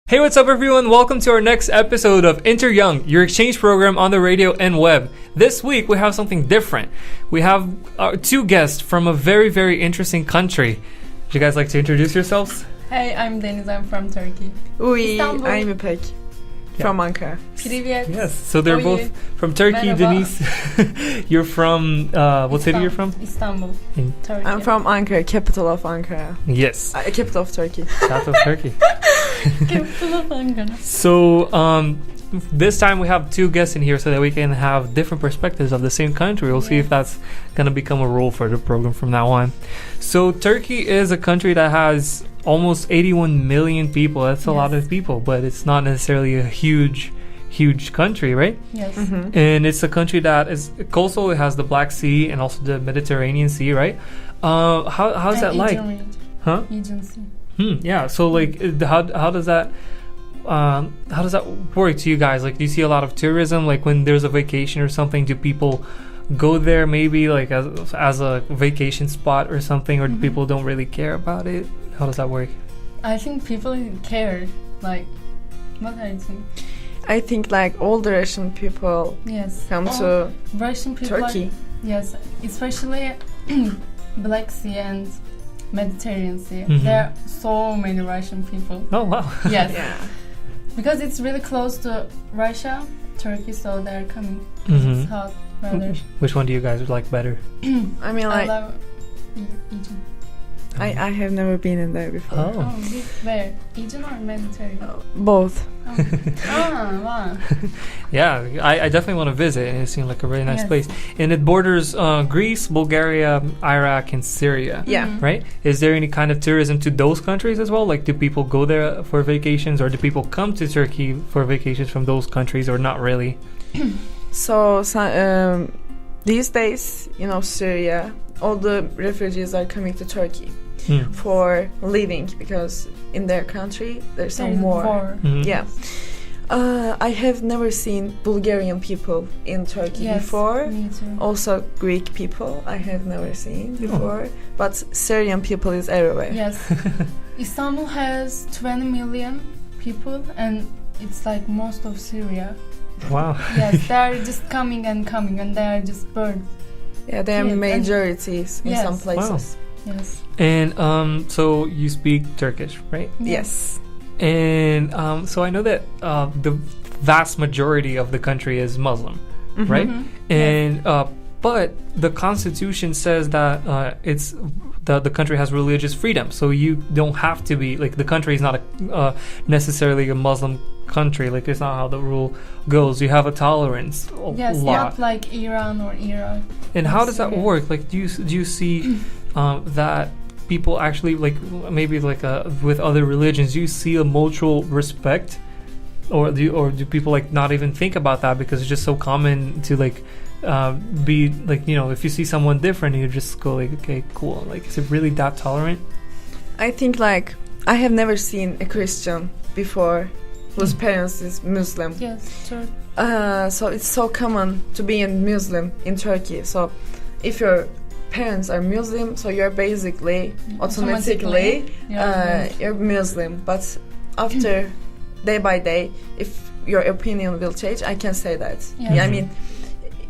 Hey, what's up everyone? Welcome to our next episode of InterJovem, your exchange program on the radio and web. This week we have something different. We have two guests from a very, very interesting country. Would you guys like to introduce yourselves? Hey, I'm Deniz, I'm from Turkey. Istanbul. I'm İpek from Ankara. Привет. Yes, so they're both from Turkey. Merhaba. Denise, you're from, what city you're from? Istanbul, In- Turkey. I'm from Ankara, capital of Ankara. Yes, Capital of Turkey. south of Turkey. Capital of Ankara. So, this time we have two guests in here so that we can have different perspectives of the same country. We'll see if that's going to become a rule for the program from now on. So, Turkey is a country that has almost 81 million people. That's a lot of people, but it's not necessarily a huge country, right? Yes. Mm-hmm. And it's a country that is coastal. It has the Black Sea and also the Mediterranean Sea, right? How's that like? Huh? Agency. Yeah. So like, how does that work to you guys? Like, do you see a lot of tourism? Like when there's a vacation or something, do people go there maybe like as a vacation spot or something, or do people don't really care about it? How does that work? I think people care. Like, what I think. I think like all the Russian people Yes. come All to Russian people. Turkey. Yes, especially Black Sea and Mediterranean Sea. Mhm. There are so many Russian people. Oh wow. Yes. Yeah. Because it's really close to Russia, Turkey, so they're coming. Mhm. It's hot weather. Which one do you guys like better? I mean I like love Egypt. I have never been in there before. Oh. Where? Egypt or Mediterranean? Both. Wow. Yeah, I definitely want to visit, and it seemed like a really nice Yes. place. And it borders Greece, Bulgaria, Iraq, and Syria. Yeah. Mhm. Right? Is there any kind of tourism to those countries as well? Like, do people go there for vacations, or do people come to Turkey for vacations from those countries, or not really? So these days, Syria, all the refugees are coming to Turkey Hmm. for living because in their country there's some There's war. war. Mhm. Yeah. I have never seen Bulgarian people in Turkey Yes, before. me too. Also, Greek people I have never seen before, but Syrian people is everywhere. Yes. Istanbul has 20 million people, and it's like most of Syria. Wow. Yes, they are just coming, and they are just burned. Yeah, there are Yes, and- majorities in Yes. some places. Yes. And so you speak Turkish, right? Yes. And so I know that the vast majority of the country is Muslim, Mhm. right? Mhm. And but the Constitution says that it's the country has religious freedom, so you don't have to be like the country is not necessarily a Muslim country. Like it's not how the rule goes. You have a tolerance Yes, lot. not like Iran or Iraq. And how does that Syria. work? Like, do you see that people actually like maybe like with other religions, do you see a mutual respect, or do people like not even think about that because it's just so common to like be like if you see someone different you just go like okay cool, like is it really that tolerant? I think like I have never seen a Christian before whose parents is Muslim. Yes, sure. So it's so common to be a Muslim in Turkey. So if your parents are Muslim, so you're basically automatically you're Muslim. But after day by day, if your opinion will change, I can say that. Yeah. Yeah, I mean,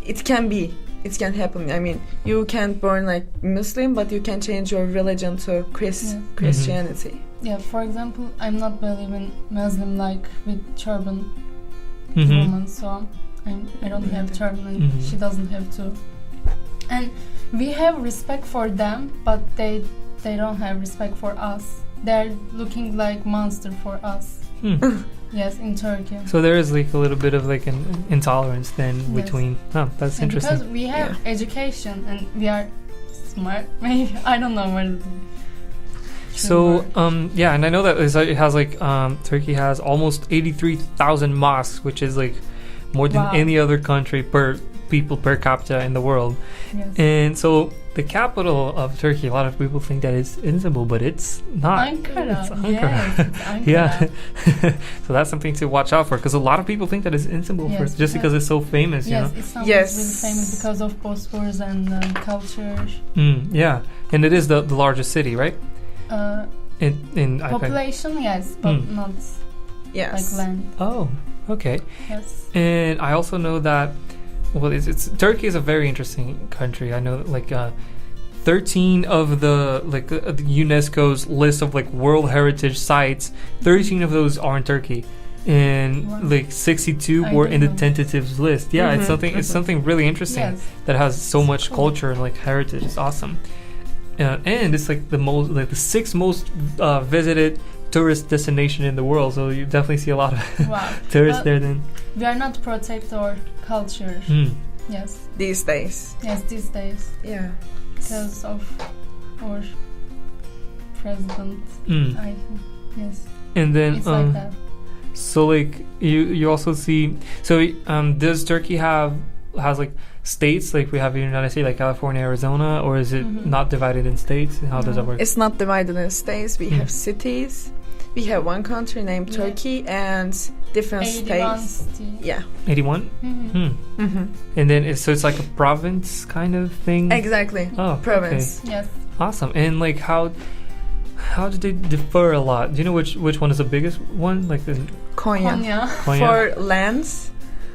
it can happen. I mean, you can born like Muslim, but you can change your religion to Christianity. Yeah, for example, I'm not believing Muslim like with turban Mhm. woman, so I don't have turban and Mhm. she doesn't have to. And we have respect for them, but they don't have respect for us. They're looking like monster for us. Hmm. Yes, in Turkey. So there is like a little bit of like an intolerance then Yes. between. Oh, that's And interesting. because we have education and we are smart, maybe I don't know what. So yeah, and I know that it has like Turkey has almost 83,000 mosques, which is like more than Wow. any other country per capita in the world. Yes. And so the capital of Turkey, a lot of people think that it's Istanbul, but it's not. Ankara. It's Ankara. Yes, it's Ankara. Yeah. So that's something to watch out for, because a lot of people think that it's Istanbul Yes, just because it's so famous, you Yes, know? Istanbul Yes. is really famous because of Bosphorus and culture. Yeah, and it is the largest city, right? Uh, In I think. population, yes, but Mm. not Yes. like land. Oh, okay. Yes. And I also know that, well, it's Turkey is a very interesting country. I know that, like 13 of the the UNESCO's list of like World Heritage sites, 13 of those are in Turkey, and Wow. like 62 I were in the didn't know. tentative list. Yeah, it's Mhm. something really interesting Yes. that has so much Cool. culture and like heritage. It's awesome. And it's like the sixth most visited tourist destination in the world. So you definitely see a lot of Wow. tourists But there. Then, we are not protect our culture. Hmm. Yes. These days. Yes, these days Yeah. because of our president. Mm. I think. Yes. And then, It's like that. so like you also see. So does Turkey has like states like we have in the United States, like California, Arizona, or is it Mhm. not divided in states? How does that No. work? It's not divided in states. We Mm. have cities. We have one country named Yeah. Turkey and different 81 states. city. Yeah. 81. Mhm. Hmm. Mm-hmm. And then it's like a province kind of thing. Exactly. Oh, Province. Yes. Okay. Awesome. And like how do they differ a lot? Do you know which one is the biggest one? Like the Konya. Konya. Konya? For lands,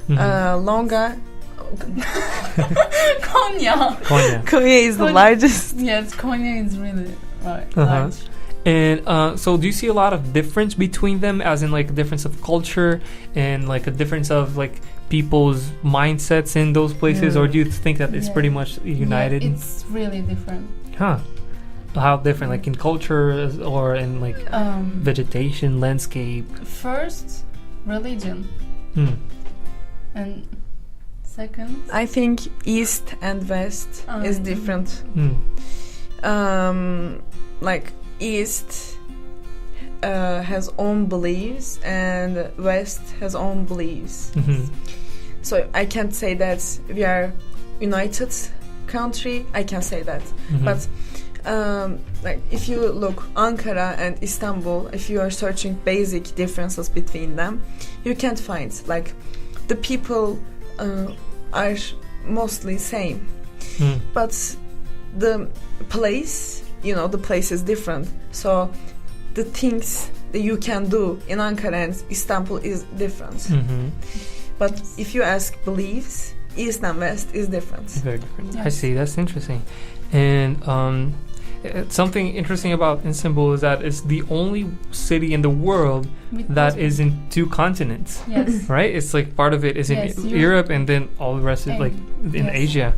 Mhm. Longa. Konya. Konya. Konya is the Konya. largest. Yes, Konya is really Uh-huh. large. And so do you see a lot of difference between them, as in like a difference of culture and like a difference of like people's mindsets in those places, Mm. or do you think that it's Yeah. pretty much united? Yeah, it's really different. Huh. How different, like in culture or in like vegetation, landscape? First, religion, Hmm. and second, I think East and West is different. Hmm. Like East has own beliefs and West has own beliefs. Mhm. So I can't say that we are united country. I can say that, Mhm. but like if you look Ankara and Istanbul, if you are searching basic differences between them, you can't find like the people are mostly same, Hmm. but the place, the place is different. So the things that you can do in Ankara and Istanbul is different. Mhm. But if you ask beliefs, East and West is different. Very different. I Yes. see. That's interesting. And something interesting about Istanbul is that it's the only city in the world that is in two continents, Yes. right? It's like part of it is in Yes, Europe, and then all the rest is like in yes. Asia.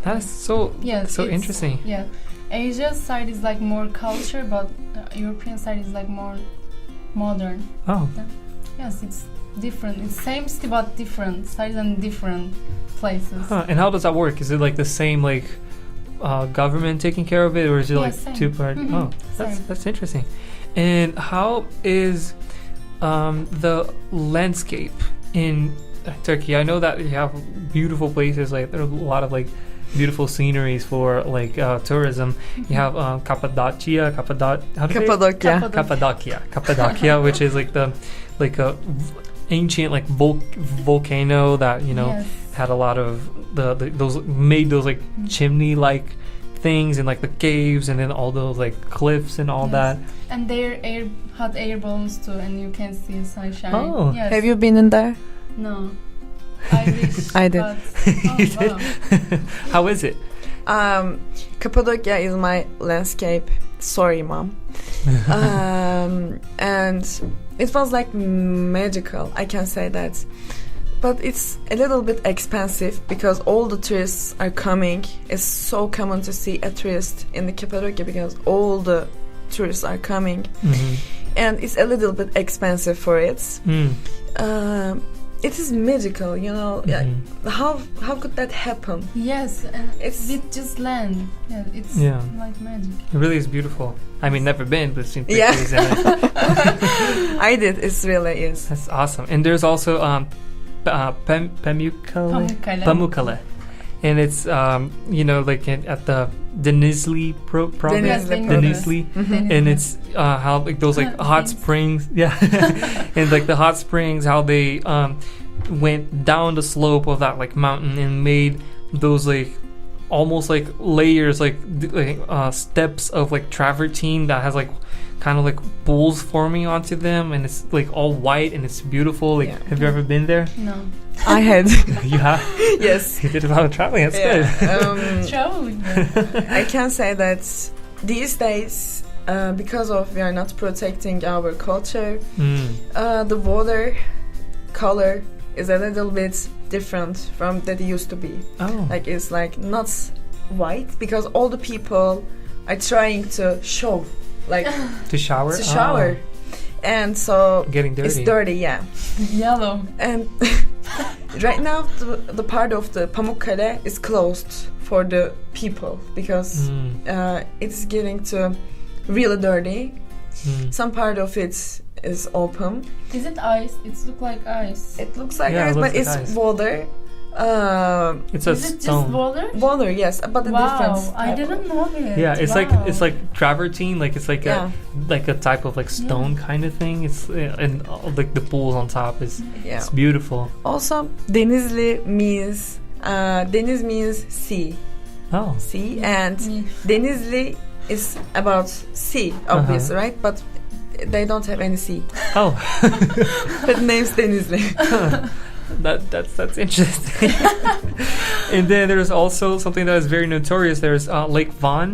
That's so Yes. so it's- interesting. Yeah. Asia's side is like more culture, but the European side is like more modern. Oh, Yes, it's different. It's same city but different sides and different places. huh. And how does that work? Is it like the same like government taking care of it, or is it Yeah, like same. two part? Mhm, Oh, that's same. interesting. And how is the landscape in Turkey? I know that you have beautiful places. Like there are a lot of like beautiful sceneries for like tourism. You have Cappadocia, how do you say it? Cappadocia. Cappadocia, which is like the ancient like volcano that Yes. had a lot of those like chimney like things, and like the caves, and then all those like cliffs and all Yes. that. And they're hot air balloons too, and you can see sunshine. Oh. Yes. Have you been in there? No. I wish. I did. But, You did? wow. How is it? Cappadocia is my landscape. Sorry, mom. And it was like magical. I can say that. But it's a little bit expensive because all the tourists are coming. It's so common to see a tourist in the Cappadocia because all the tourists are coming. Mm-hmm. And it's a little bit expensive for it. Mm. It is magical, Yeah, Mhm. how could that happen? Yes, and It's- with just land. Yeah, it's Yeah. like magic. It really is beautiful. I mean, never been, but seen Yeah. pictures in it. I did. It really is. That's awesome. And there's also Pamukkale, and it's like at the Denizli province, Yes, Denizli, and it's how like those like hot Thanks. springs, yeah, and like the hot springs, how they went down the slope of that like mountain and made those like almost like layers, like steps of like travertine that has like kind of like pools forming onto them, and it's like all white and it's beautiful. Like, have you ever been there? No. I had. You have? Yes. You did a lot of traveling. That's good. Traveling. I can say that these days, because of we are not protecting our culture, the water color is a little bit different from that it used to be. Oh. Like it's like not white because all the people are trying to show, like To shower? to shower, and so Getting dirty. it's dirty, yeah. Yellow. And right now the part of the Pamukkale is closed for the people because it's getting to really dirty. Some part of it is open. Is it ice? It looks like ice. It looks like Yeah, it ice, looks but like it's ice. water. It's a Is it just stone. water? Water, yes, but the difference. Wow, I didn't know it. Yeah, it's Wow. like travertine, like it's like Yeah. a type of like stone kind of thing. It's and like the pools on top is Yeah. it's beautiful. Also, Denizli means Deniz means sea, Oh, and Me. Denizli is about sea, obviously, right? But they don't have any sea. oh, But name's Denizli. that's interesting. And then there's also something that is very notorious. There's Lake Van.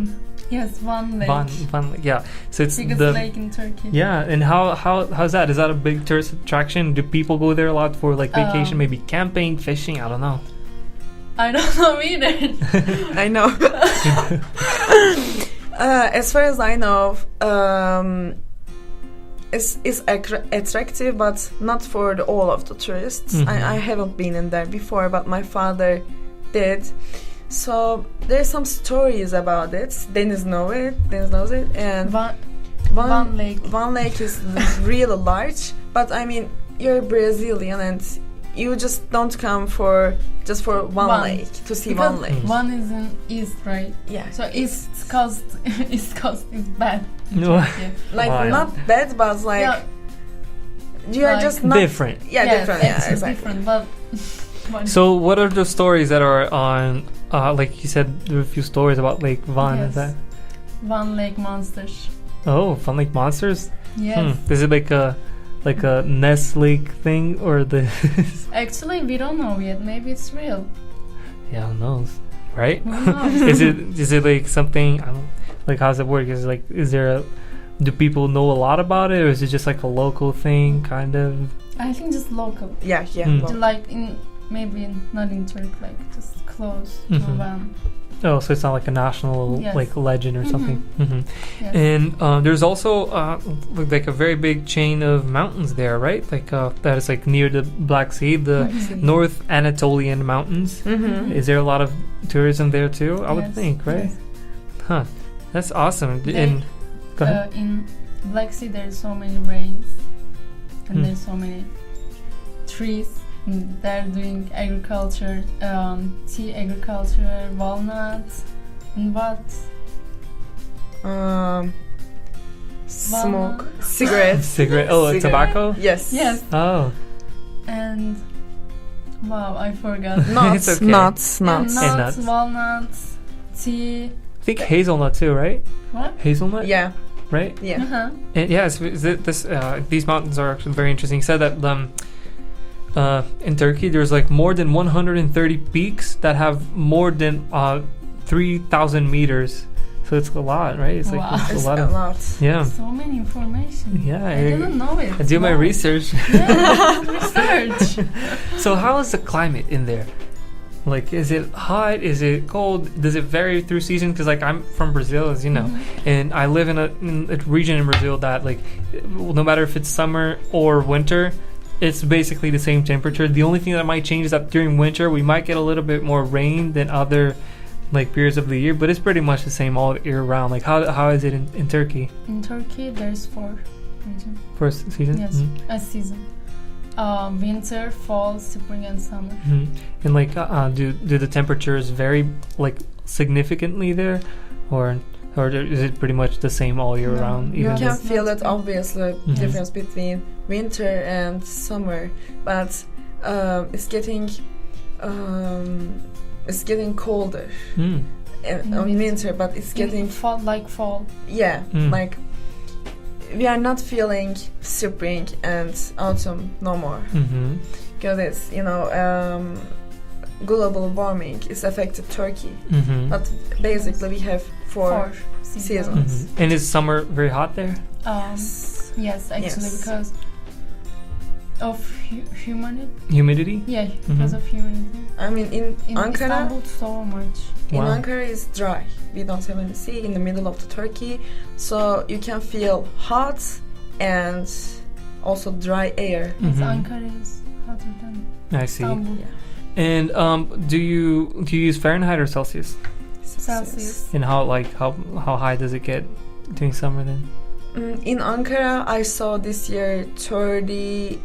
Yes, one lake. Van, yeah. So it's Biggest the lake in Turkey. yeah. And how's that? Is that a big tourist attraction? Do people go there a lot for like vacation, maybe camping, fishing? I don't know. I don't know either. I know. As far as I know, it's attractive, but not for all of the tourists. I haven't been in there before, but my father did. So there's some stories about it. Deniz knows it, and One lake. One lake is really large. But I mean, you're Brazilian, and you just don't come for one lake to see Because one lake. One is in east, right? Yeah. So East Coast is bad. No. Turkey. Like Wow. not bad, but like Yeah. you are Like just not Different. Yeah, different. It's Yeah, exactly. different, but So what are the stories that are on? Like you said, there are a few stories about Lake Van. Yes. Is that? One lake monsters. Oh, Fun Lake Monsters. Yes. Is it like a Nest Lake thing or the? Actually, we don't know yet. Maybe it's real. Yeah, who knows, right? Who knows? Is it like something? I don't like. How's it work? Do people know a lot about it, or is it just like a local thing, kind of? I think just local. Yeah. Mm. Like maybe not in Turkey, like just close to one. Oh, so it's not like a national Yes. like legend or something. Yes. And there's also like a very big chain of mountains there, right? Like that is like near the Black Sea, the North Anatolian Mountains. Mm-hmm. Is there a lot of tourism there too? I would Yes, think, right? yes. Huh. That's awesome. They- And go ahead. In Black Sea, there's so many rains, and there's so many trees. And they're doing agriculture, tea agriculture, walnuts, and what? Smoke, Walnut. cigarettes. Cigarette. Oh, Cigarette. tobacco. Yes. Yes, Oh, and wow, I forgot. Nuts. It's okay. Nuts. And Nuts. nuts. walnuts, tea. I think hazelnut too, right? What? Hazelnut. Yeah. Right. Yeah. Uh-huh. And yes, these mountains are actually very interesting. He said that in Turkey there's like more than 130 peaks that have more than 3,000 meters. So it's a lot, right? It's like Wow. it's It's a lot a of lot. yeah. So many information. Yeah, I didn't know it. I do my Wow. research. Yeah, research. So how is the climate in there? Like, is it hot? Is it cold? Does it vary through season? Because like I'm from Brazil, as you know, and I live in a region in Brazil that like, no matter if it's summer or winter, it's basically the same temperature. The only thing that might change is that during winter we might get a little bit more rain than other like periods of the year, but it's pretty much the same all year round. Like how is it in Turkey? In Turkey, there's 4 regions. First season? Yes, a season. Winter, fall, spring, and summer. And like, do the temperatures vary like significantly there, or is it pretty much the same all year No, round? you You Even can It's feel not that obviously difference between winter and summer, but it's getting colder on winter, but it's getting fall. yeah, Mm. like we are not feeling spring and autumn no more. Because it's, global warming is affected Turkey. But basically we have four seasons. And is summer very hot there? Yes, actually, because of humidity? Yeah, because of humidity. I mean, in Ankara, Istanbul, so much. In Ankara is dry. We don't have any sea in the middle of the Turkey, so you can feel hot and also dry air. Yes, Ankara is hotter than Istanbul. I see. Yeah. And do you use Fahrenheit or Celsius? Celsius. And how high does it get during summer then? In Ankara, I saw this year 37,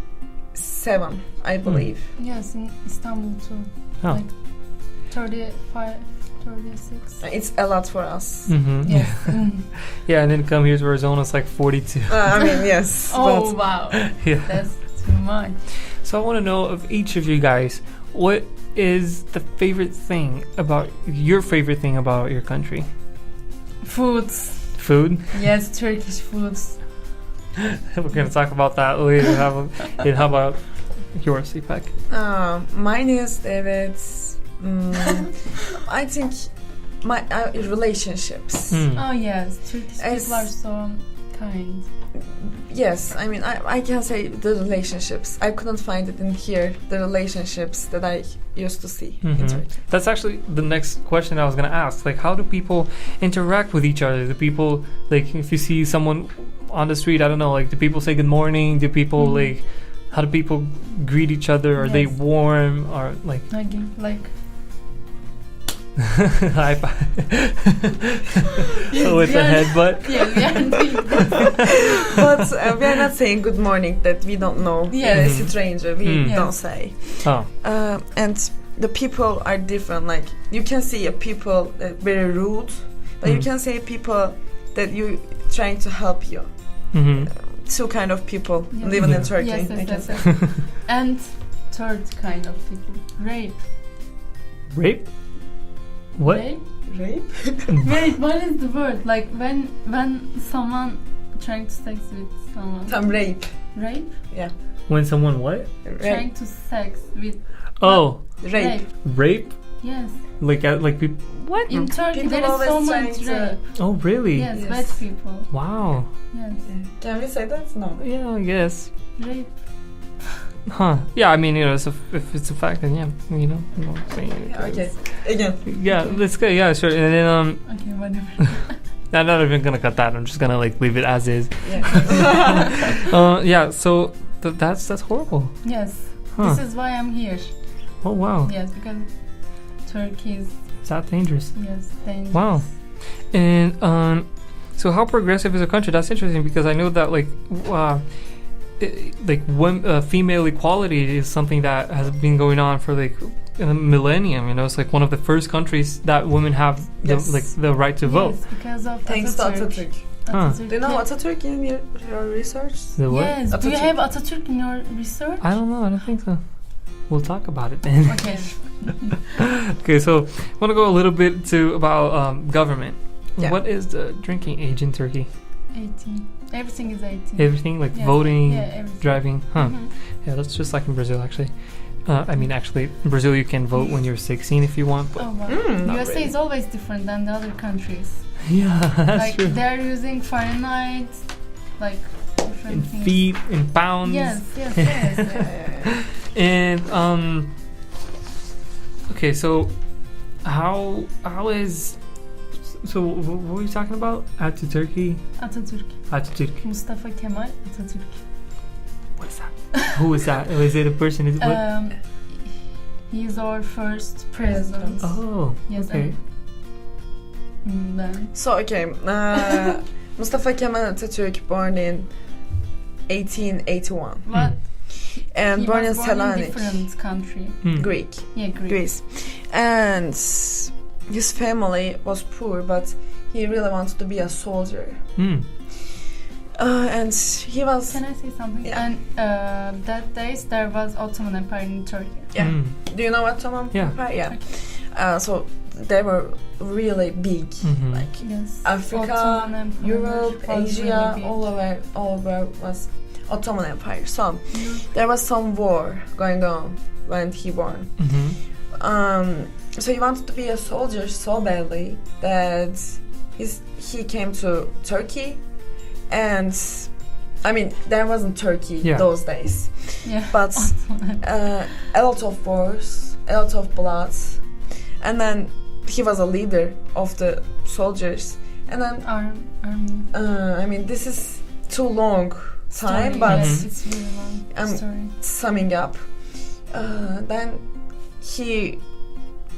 I believe. Yes, in Istanbul too. Oh. Like 35, 36. It's a lot for us. Yes. Yeah, and then come here to Arizona, it's like 42. I mean, yes. Oh, wow. Yeah. That's too much. So I want to know of each of you guys, what is the favorite thing about your country? Foods. Food? Yes, Turkish foods. We're going to talk about that later. How about yours, Ipek? Mine is that I think my relationships. Oh yes, Turkish people are so kind. Yes, I mean I can say the relationships. I couldn't find it in here. The relationships that I used to see in Turkey. That's actually the next question I was gonna ask. Like, how do people interact with each other? Do people, like, if you see someone on the street, I don't know, like, do people say good morning? Do people like, how do people greet each other? Are they warm or like? Like. High five. With the headbutt. Yeah, we are doing but we are not saying good morning that we don't know. A stranger. We don't say. Oh. And the people are different. Like, you can see a people very rude, but you can see people that you trying to help you. Two kind of people living in Turkey. Yes. And third kind of people, Rape? What? Rape? Wait, what is the word? Like when someone trying to sex with someone. Some rape. Rape? Yeah. When someone what? Trying to sex with. Oh. Rape. Rape? Yes. Like people. What? In Turkey people there is so much rape. Oh really? Yes, bad people. Wow. Yes. Can we say that? No. Yeah, I guess. Rape. Huh. Yeah, I mean, if it's a fact, then yeah, I'm not saying it. Okay. Again. Yeah, let's go. Yeah, sure. And then Okay, whatever. I'm not even gonna cut that. I'm just gonna leave it as is. Yeah. Yeah. So that's horrible. Yes. Huh. This is why I'm here. Oh wow. Yes, because Turkey is. Is that dangerous? Yes, dangerous. Wow. And so how progressive is a country? That's interesting because I know that female equality is something that has been going on for a millennium. It's like one of the first countries that women have the right to vote. Yes, because of Thanks to Atatürk. Atatürk. Do you know Atatürk in your research? The what? Yes. Atatürk. Do you have Atatürk in your research? I don't know. I don't think so. We'll talk about it then. Okay. Okay, so I want to go a little bit about government. Yeah. What is the drinking age in Turkey? 18. Everything is 18. Everything, like Yes. voting, everything. driving. Huh. Yeah, that's just like in Brazil, actually. Actually, in Brazil you can vote when you're 16 if you want. But Oh wow. not USA really. is always different than the other countries. Yeah, that's true. They're using Fahrenheit, like different In things. feet, in pounds. Yes. And okay, so how is what were we talking about? Atatürk. Mustafa Kemal Atatürk. What is that? Who is that? Is it a person? Is it what? He is our first president. Oh, Yes. okay. And then So, okay. Mustafa Kemal Atatürk born in 1881. what? And He born in was born in Selanik, different country. Greek. Yeah, Greece. And his family was poor, but he really wanted to be a soldier. And he was... Can I say something? Yeah. And that days there was Ottoman Empire in Turkey. Yeah. Do you know Ottoman Yeah. Empire? Yeah. So they were really big, Mhm. like Yes. Africa, Ottoman Empire Europe, was Asia, really big. all over was Ottoman Empire. So Mhm. there was some war going on when he born. Mhm. So he wanted to be a soldier so badly that he came to Turkey, and I mean there wasn't Turkey Yeah. those days, Yeah. but Ottoman. a lot of wars, a lot of blood, and then he was a leader of the soldiers, and then Army. I mean this is too long time, Story, but yes, it's really long story. summing up, then he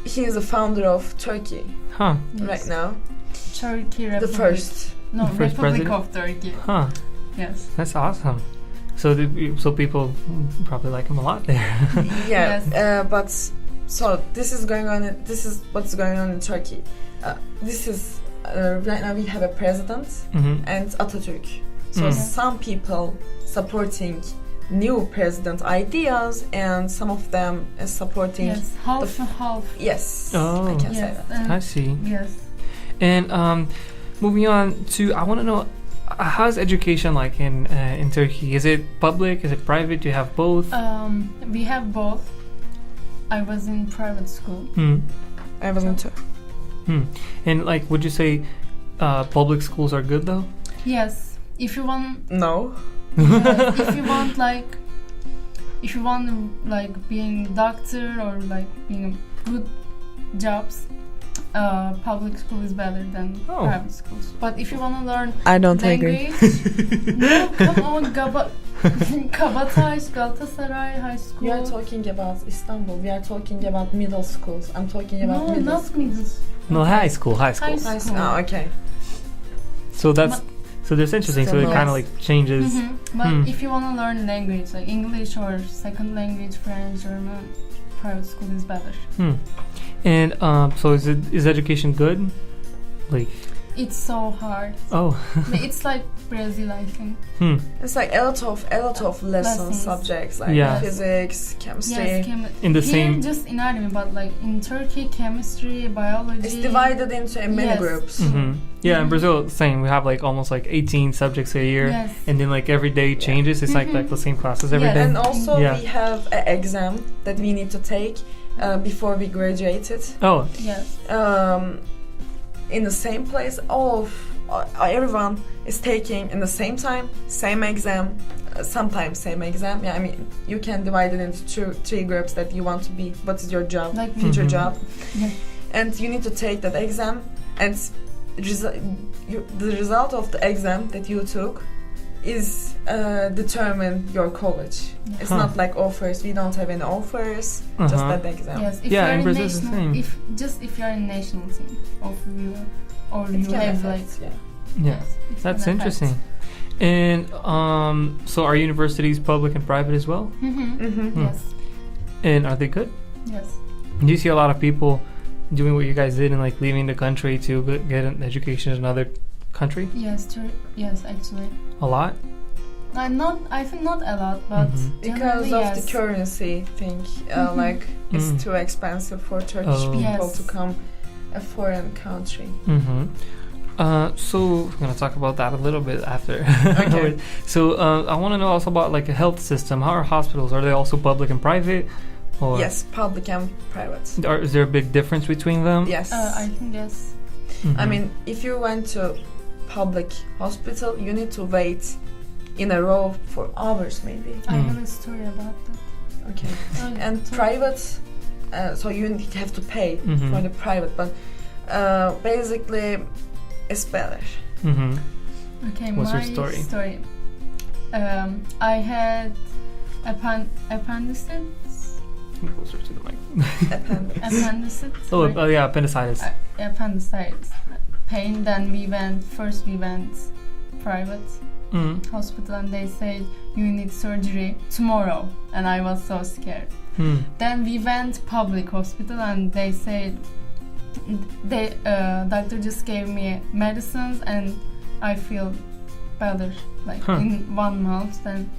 is the founder of Turkey Huh. Yes. right now, Turkey Republic. the first. No, The first Republic president? of Turkey. Huh. Yes. That's awesome. So people probably like him a lot there. Yeah, Yes. but so this is going on. This is what's going on in Turkey. This is right now we have a president Mhm. and Atatürk. So Mm. some people supporting new president ideas, and some of them is supporting. Yes. Half and half. Yes, Oh. I can say Yes. that. I see. Yes. And moving on to, I want to know, how's education like in Turkey? Is it public? Is it private? Do you have both? We have both. I was in private school. Hmm. I wasn't too. And like, would you say public schools are good though? Yes. If you want, No. yes, if you want being doctor or like being good jobs, public school is better than Oh. private schools. But if you want to learn I don't agree. language, no, come on, Kabataş, Galatasaray High School. We are talking about Istanbul. We are talking about middle schools. I'm talking about no, middle not schools. middle. No, high school. High High school. Oh, okay. So that's interesting. So Still it no. kind of like changes. But if you want to learn language like English or second language, French, German, private school is better. And so is education good? Like, It's so hard. oh. It's like Brazil, I think. It's like a lot of lessons, subjects like Yeah. physics, chemistry. Yes, In the here same. just in anime, but like in Turkey, chemistry, biology. It's divided into many Yes. groups. Yeah, in Mhm. Brazil, same. We have like almost like 18 subjects a year, Yes. and then like every day changes. It's like Mhm. the same classes every Yeah. day. And also Yeah. we have an exam that we need to take before we graduated. Oh, Yes. In the same place, everyone is taking in the same time, same exam, sometimes same exam. Yeah, I mean you can divide it into three groups that you want to be. What is your job, Like future Mhm. job, Yeah. and you need to take that exam, and the result of the exam that you took is determine your college. It's Huh. not like offers. We don't have any offers. Just Uh-huh. that exam. Yes. If Yeah, you're in in Brazil it's the national, same. if you're in national team of you, or It you can have affect, like yeah. yeah. yes, it That's can interesting. And so are universities public and private as well? Mm-hmm. Mm-hmm. Yes. And are they good? Yes. Do you see a lot of people doing what you guys did and like leaving the country to get an education in another country? Yes. Yes. Actually. A lot? I think not a lot, but Mhm. Because generally, of yes. the currency thing, Mhm. like it's Mm. too expensive for Turkish Oh. people Yes. to come a foreign country. Mm-hmm. So we're gonna talk about that a little bit after. Okay. So I want to know also about like a health system. How are hospitals? Are they also public and private? Or Yes, public and private. Is there a big difference between them? Yes. I think yes. Mhm. I mean, if you went to public hospital, you need to wait in a row for hours, maybe. I have a story about that. Okay. Oh, And sorry. private, so you have to pay Mhm. for the private, but basically, it's better. Mm-hmm. Okay, What's my your story? I had appendicitis. Closer to the mic. Appendix. Appendicitis. Oh, right? yeah, appendicitis. Appendicitis. Pain. Then we went private Mm. hospital, and they said you need surgery tomorrow, and I was so scared. Then we went public hospital, and they said doctor just gave me medicines, and I feel better like in 1 month. Then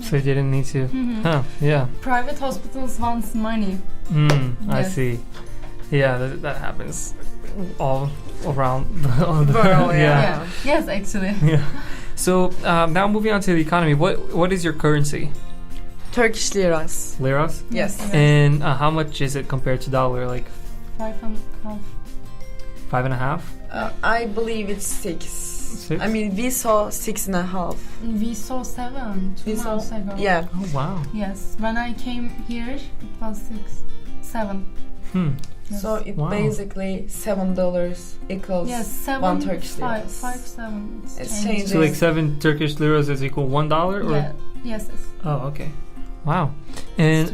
So you didn't need to. Mhm. Huh? Yeah. Private hospitals wants money. I Yes. see. Yeah, that happens all around the World, Yeah. Yes, actually. Yeah. So now moving on to the economy. What is your currency? Turkish liras. Liras? Yes. And how much is it compared to dollar? Like 5.5. 5.5? I believe it's 6. 6? I mean, we saw 6.5. We saw 7 2 months ago. Yeah. Oh wow. Yes, when I came here, it was 7. Yes. So it Wow. basically $7 equals Yes, 7, 1 Turkish 5, lira. 5, 7. It's changing. So like 7 Turkish liras is equal $1 or? Yeah. Yes. Oh, okay. Wow. And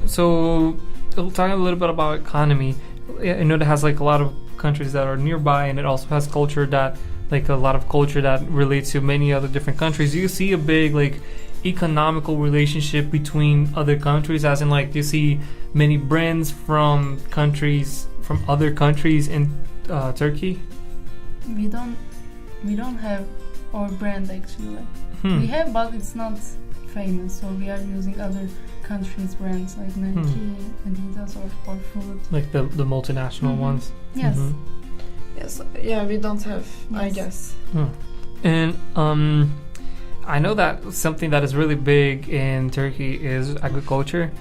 so talking a little bit about economy, I know it has like a lot of countries that are nearby, and it also has culture that a lot of culture that relates to many other different countries. Do you see a big like economical relationship between other countries, as in like do you see many brands from other countries in Turkey? We don't have our brand actually. We have, but it's not famous, so we are using other countries' brands like Nike, Adidas, or food. Like the multinational ones. Yes. Yes. Yeah, we don't have. I guess. And I know that something that is really big in Turkey is agriculture,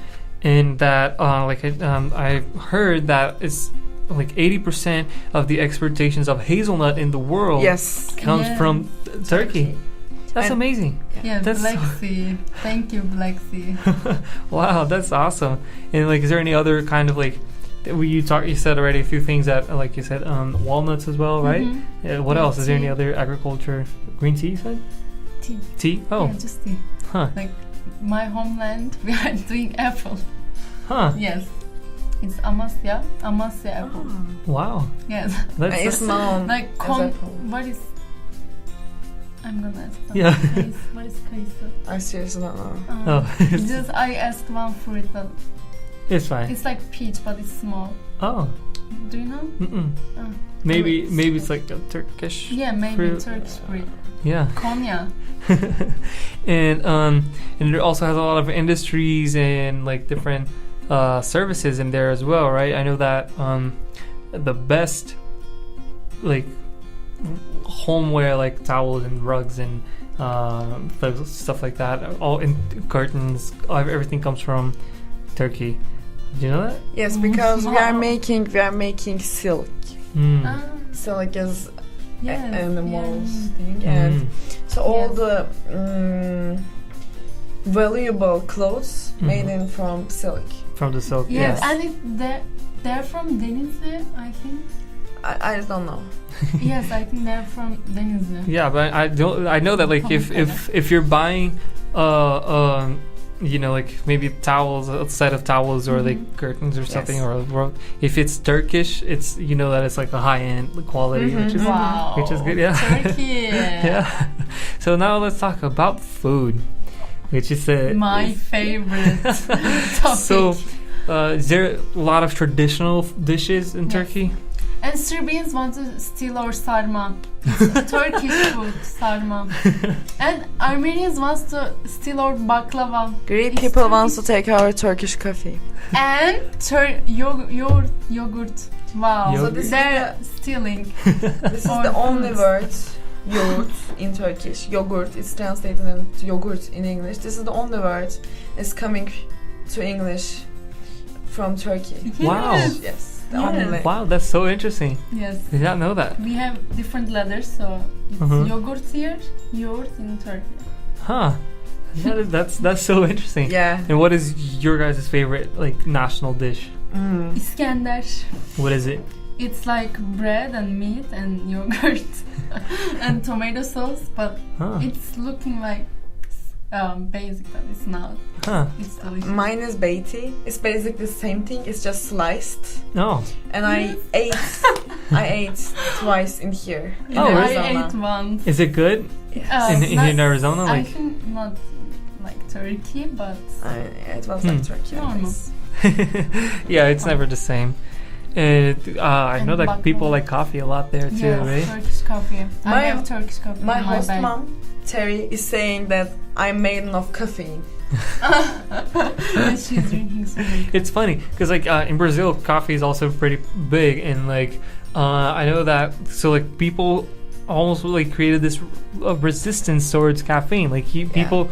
and that I've heard that it's like 80% of the exportations of hazelnut in the world comes from Turkey. That's amazing. Yeah, that's Black Sea. Thank you, Black Sea. Wow, that's awesome. And like, is there any other kind of like, you said already a few things that, like you said, walnuts as well, right? What else? Is there any other agriculture? Green tea, you said? Tea? Oh. Yeah, just tea. Like my homeland, we are doing apple. Yes. It's Amasya apple. Wow. Yes. It's known like as apple. What is? I'm gonna ask. Yeah. What is kayısı? I seriously don't know. Just I asked one fruit, but it's fine. it's like peach, but it's small. Oh. Do you know? Maybe it's like a Turkish. Yeah, maybe fruit. Turkish fruit. Yeah. Konya. And it also has a lot of industries and like different services in there as well, right? I know that the best like homeware, like towels and rugs and stuff like that, all in curtains, everything comes from Turkey. Do you know that? Yes, because we are making silk. Silk is animal thing, and so all the valuable clothes made in from silk. From the silk. Yes, and they're from Denizli, I think. I don't know. Yes, I think they're from Denizli. Yeah, but I know that like if you're buying like maybe towels, a set of towels or like curtains or something, or if it's Turkish, it's that it's like a high end quality, which is good. Yeah. Turkey. Yeah. So now let's talk about food, which is my favorite topic. So, is there a lot of traditional dishes in Turkey? And Serbians want to steal our sarma. It's Turkish food, sarma. And Armenians want to steal our baklava. Greek people want to take our Turkish coffee. And yogurt. Wow. So they're stealing. This is the only word, yogurt, in Turkish. Yogurt is translated into yogurt in English. This is the only word that's coming to English from Turkey. Wow. Yes. Wow, that's so interesting. Yes. Did not know that. We have different letters, so it's yogurt here, yogurt in Turkey. Huh. That's so interesting. Yeah. And what is your guys' favorite like national dish? Iskender. What is it? It's like bread and meat and yogurt and tomato sauce, but it's looking like basic, but it's not. It's delicious. Mine is beiti. It's basically the same thing. It's just sliced. Oh. And I ate twice in here. In Arizona. I ate once. Is it good? In Arizona? I think not like Turkey, but it was like Turkey. Normal. Yeah, it's never the same. And I know that baklava. people like coffee a lot there too, Yes, right? Turkish coffee. I My- have Turkish coffee. My in host bag. mom, Terry, is saying that I'm made of caffeine. And she's drinking some milk. It's funny because like in Brazil, coffee is also pretty big, and like I know that so like people almost like created this resistance towards caffeine. Like people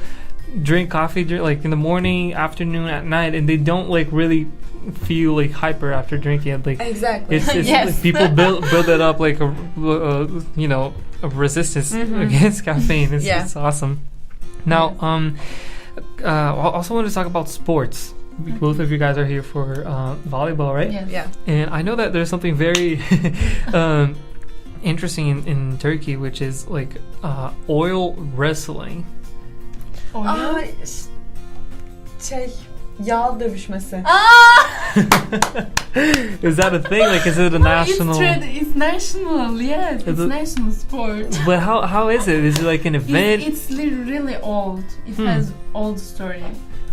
drink coffee like in the morning, afternoon, at night, and they don't like really feel like hyper after drinking it. Like Exactly. it's Yes. like, people build it up like a a resistance against caffeine. It's awesome. Now, I also want to talk about sports. Both of you guys are here for volleyball, right? Yes. Yeah. And I know that there's something very interesting in Turkey, which is like oil wrestling. Oil? Yağ dövüşmesi. Is that a thing? Like, is it a national? It's national, yes. Is It's it- national sport. But how is it? Is it like an event? It's really old. It has old story.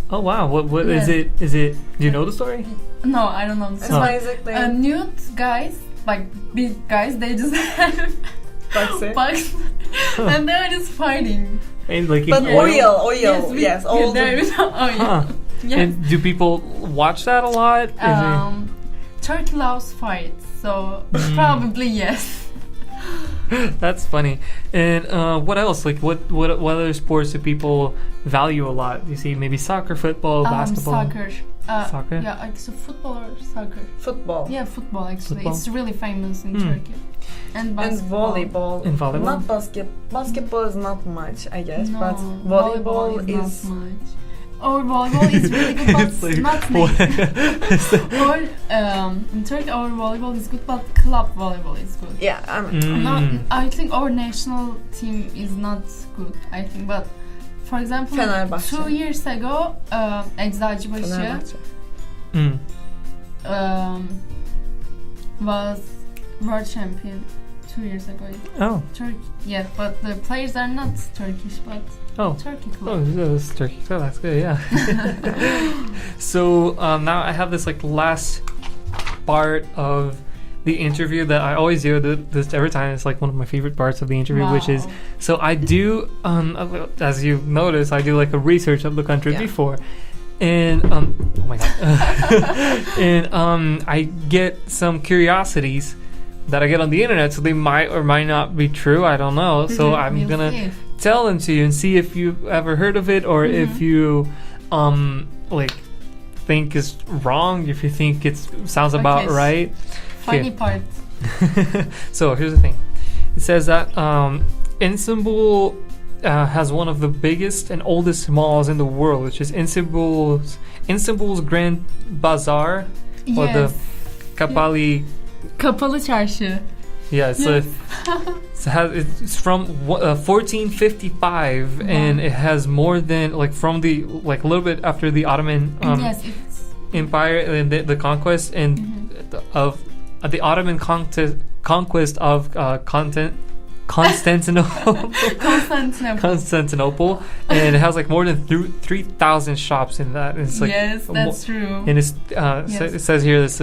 Oh wow! What is Yeah. it? Is it? Do you know the story? No, I don't know. It's Oh. basically Nude guys, like big guys, they just have boxing. bugs and they're just fighting. And like But in oil, we- yes, yeah, old. there is oil. Huh. Yes. And do people watch that a lot? Turkey loves fights, so probably yes. That's funny. And what else? Like what other sports do people value a lot? You see, maybe soccer, football, basketball. Soccer. Soccer? Yeah, like so football or soccer. Football. Yeah, football actually. Football? It's really famous in Hmm. Turkey. And And basketball. volleyball. And volleyball? Not basket. Basketball is not much, I guess, No, but volleyball is. not much. Or volleyball is really good, but It's like- not or in Turkey, our volleyball is good, but club volleyball is good. Yeah, I mean, Not, I think our national team is not good. I think, but for example, Fenerbahçe. 2 years ago, Eczacıbaşı Fenerbahçe. was world champion 2 years ago. Oh. Turkey, yeah, but the players are not Turkish, but Turkey Oh, club. that's Turkey. Oh, that's good. Yeah. So now I have this like last part of the interview that I always do. This every time. It's like one of my favorite parts of the interview, which is so I do. As you notice, I do like a research of the country before. And oh my god, and I get some curiosities that I get on the internet, so they might or might not be true. I don't know. So I'm We'll gonna see. tell them to you and see if you've ever heard of it or if you like think is wrong. If you think it sounds about Okay. right. Funny part. So here's the thing. It says that Istanbul has one of the biggest and oldest malls in the world, which is Istanbul's Grand Bazaar or the Yes. Kapalı Çarşı. Yeah, it's from 1455, and it has more than from the a little bit after the Ottoman Yes, it's Empire and the conquest and of the Ottoman conquest of Constantinople. Constantinople, and it has more than 3,000 shops in that. And it's yes, that's true. And it's it says here this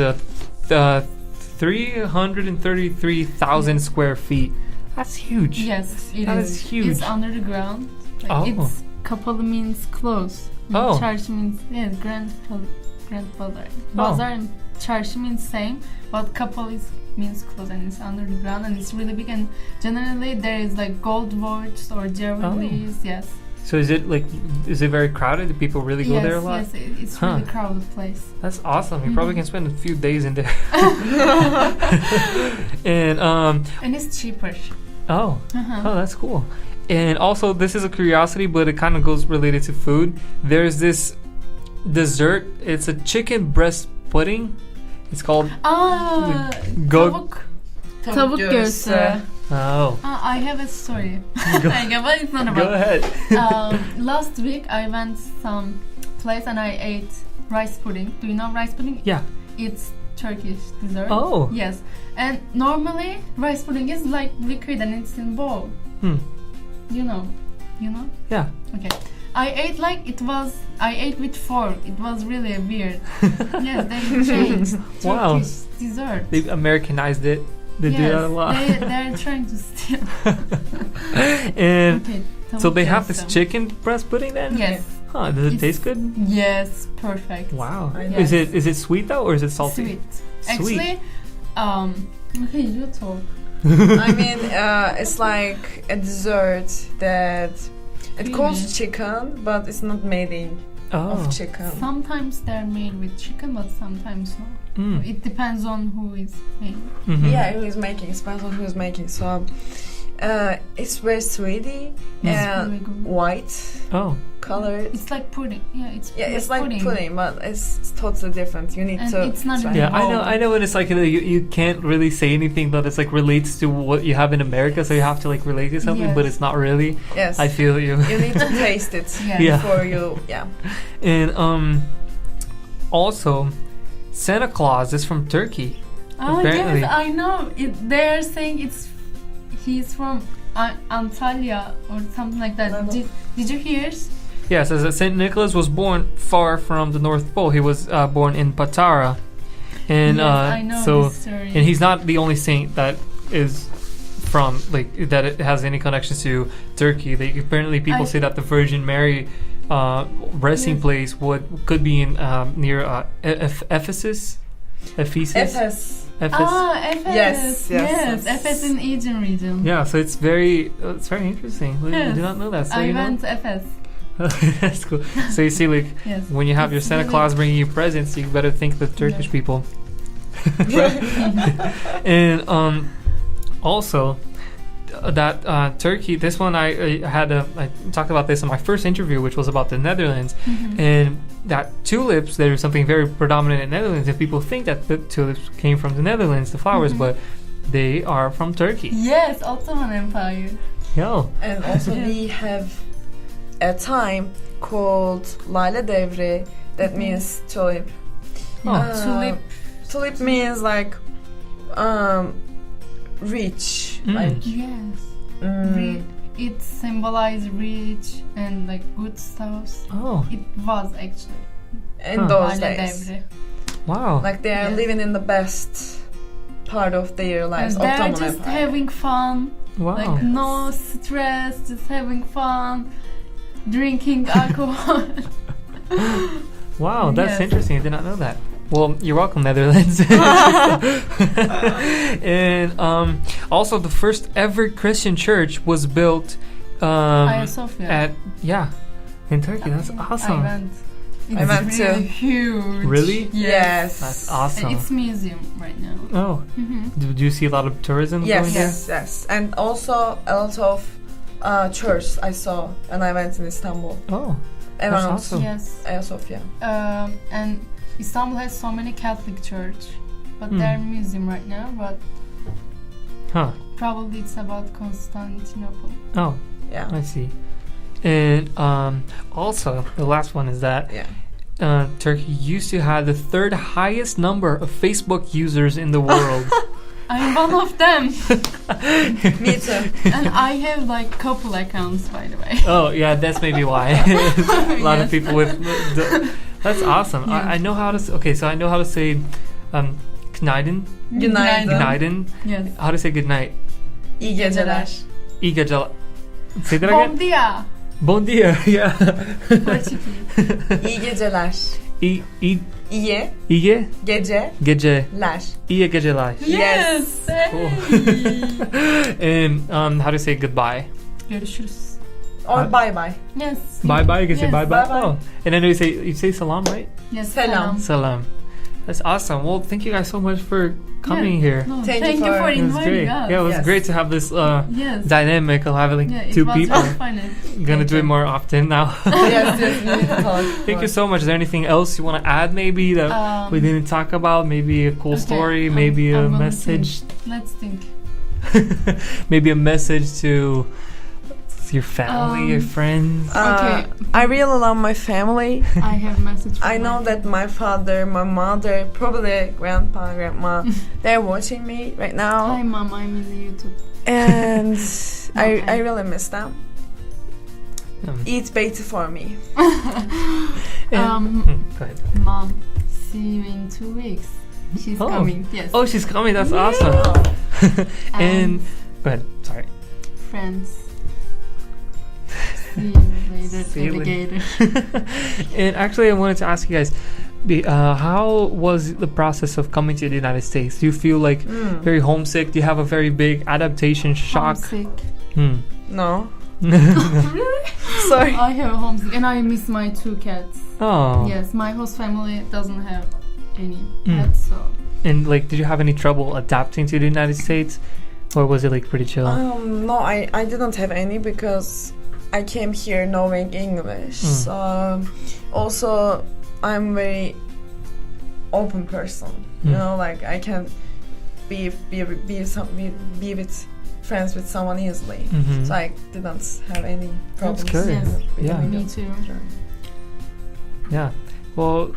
333,000 square feet. That's huge. Yes, it That is. is huge. It's under the ground. Oh. It's kapalı means close. Oh. Çarşı means grand bazaar. Oh. Bazaar and çarşı means same, but kapalı means close, and it's under the ground, and it's really big. And generally there is gold watches or jewelries. Yes. So is it very crowded? Do people really go there a lot? Yes, it's really crowded place. That's awesome. You probably can spend a few days in there. And it's cheaper. oh, that's cool. And also, this is a curiosity, but it kind of goes related to food. There's this dessert. It's a chicken breast pudding. It's called Tavuk göğsü. Oh. I have a story. But it's not about. Go ahead. Last week I went some place and I ate rice pudding. Do you know rice pudding? Yeah. It's Turkish dessert. Oh. Yes. And normally rice pudding is liquid and it's in bowl. Hmm. You know? Yeah. Okay. I ate I ate with fork. It was really weird. Yes, they changed Wow. Turkish dessert. They Americanized it. They do that a lot. They're trying to steal. And Okay, so they have this some. chicken breast pudding then? Yes. Huh, does it It's- taste good? Yes, perfect. Wow. Yes. Is it sweet though or is it salty? Sweet. Sweet. Actually, okay, you talk. I mean, it's like a dessert that it Creamy. calls chicken, but it's not made Oh. of chicken. Sometimes they're made with chicken, but sometimes no. Mm. It depends on who is making. Mhm. Yeah, who is making? It depends on who's making. So, it's very sweety It's and really good. white Oh. color. It's like pudding. Yeah, It's like pudding, but it's totally different. You need And to it's not try. really- Yeah, I know when it's like you can't really say anything that it's like relates to what you have in America, so you have to like relate to something, Yes. but it's not really. Yes, I feel you. you need to taste it Yeah. Yeah. before you. Yeah. And also Santa Claus is from Turkey. Oh Apparently. yes, I know. They're saying he's from Antalya or something like that. No. Did you hear? Yes, as Saint Nicholas was born far from the North Pole. He was born in Patara, and Yes, I know so this story. and he's not the only saint that is from like that it has any connections to Turkey. Apparently people say that the Virgin Mary resting Yes. place could be in near Ephesus. Ephes. Ephes. Ephes. Yes. Ephes in Aegean region. Yeah, so it's very interesting. I Yes. did not know that. So I you know? went to Ephes. That's cool. So you see, like Yes. when you have your It's Santa really- Claus bringing you presents, you better think the Turkish Yeah. people. And also that Turkey. This one I talked about this in my first interview, which was about the Netherlands, Mhm. and that tulips. There is something very predominant in the Netherlands, and people think that the tulips came from the Netherlands, the flowers, Mhm. but they are from Turkey. Yes, Ottoman Empire. Yo. And also Yeah. we have a time called Lale Devri. That means tulip. Oh. Tulip. Tulip means like rich. Mm. Like Yes. mm, It symbolizes rich and like good stuff. Oh. It was actually. in Huh. those Lale days. Devri. Wow. Like they are Yes. living in the best part of their lives. And they're Ottoman just Empire. having fun. Wow. Like no stress, just having fun, drinking alcohol. Wow, that's Yes. interesting. I did not know that. Well, you're welcome, Netherlands. And also, the first ever Christian church was built Hagia Sophia. in Turkey. That's awesome. I went. It's I went really too. huge. Yes. Really? That's And awesome. it's museum right now. Oh, Mm-hmm. do you see a lot of tourism Yes, going there? yes. And also a lot of church I saw when I went in Istanbul. Oh, Around awesome. Yes. Hagia Sophia. And Istanbul has so many Catholic church, but Hmm. they're museum right now. But huh. probably it's about Constantinople. Oh, Yeah. I see. And also, the last one is that Yeah. Turkey used to have the third highest number of Facebook users in the world. I'm one of them, Me too. and I have like couple accounts, by the way. Oh, yeah, that's maybe why. A lot of Yes. people with... That's awesome. Yeah. I know how to... Okay, so I know how to say... Günaydın. Günaydın. Günaydın. Yes. How to say good night? İyi geceler. İyi geceler. Say that again? Bom dia. Bon dia. Yeah. Portuguese. İyi geceler. İyi İyi geceler. geceler. İyi geceler. Yes. Cool. Hey. And how to say goodbye? Görüşürüz. Or bye bye. Yes. Bye bye. You can say Yes. bye bye. Bye-bye. Oh, and then you say salam, right? Yes. Selam. Salam. That's awesome. Well, thank you guys so much for coming here. No, Thank thank you you for- for It was inviting great. us. Yeah, it was Yes. great to have this Yes. dynamic of having Yeah, it two was people. very funny. Gonna do it more often now. Yes, we need to talk. Thank you so much. Is there anything else you want to add, maybe that we didn't talk about? Maybe a cool Okay, story, maybe a I'm gonna message, Let's think. maybe a message to your family, your friends. Okay. I really love my family. I have a message. For I know my- that my father, my mother, probably grandpa, grandma, they're watching me right now. Hi, mom. I'm in the YouTube. And I Okay. really miss them. eat beiti for me. Go ahead. Mom, see you in 2 weeks. She's coming. Yes. Oh, she's coming. That's awesome. And go ahead. Sorry. Friends. See you later, See you alligator. And actually, I wanted to ask you guys, how was the process of coming to the United States? Do you feel like very homesick? Do you have a very big adaptation shock? Homesick. No. Really? Sorry. I have a homesick, and I miss my 2 cats. Oh. Yes, my host family doesn't have any pets, so. And like, did you have any trouble adapting to the United States, or was it like pretty chill? No, I didn't have any because I came here knowing English. So also I'm very open person. You know, like I can be with friends with someone easily. So I didn't have any problems. That's good. Yes. Me too. Yeah. Well,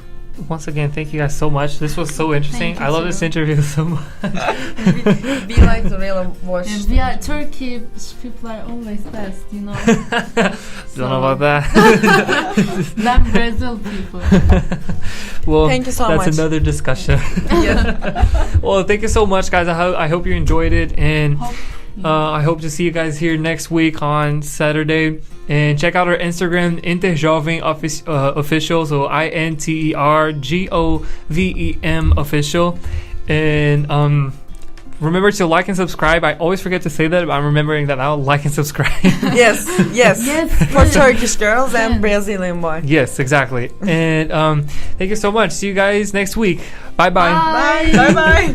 once again, thank you guys so much. This was so interesting. I love this interview so much. we like to really watch. And we are Turkish people are always best, you know. Don't know about that. Them Brazil people. Well, thank you so much. That's another discussion. Well, thank you so much, guys. I hope you enjoyed it, and I hope to see you guys here next week on Saturday. And check out our Instagram, InterJovem official, so InterGovem official. And remember to like and subscribe. I always forget to say that, but I'm remembering that now. Like and subscribe. Yes. For Turkish girls and Brazilian boys. Yes, exactly. And thank you so much. See you guys next week. Bye-bye. Bye. Bye.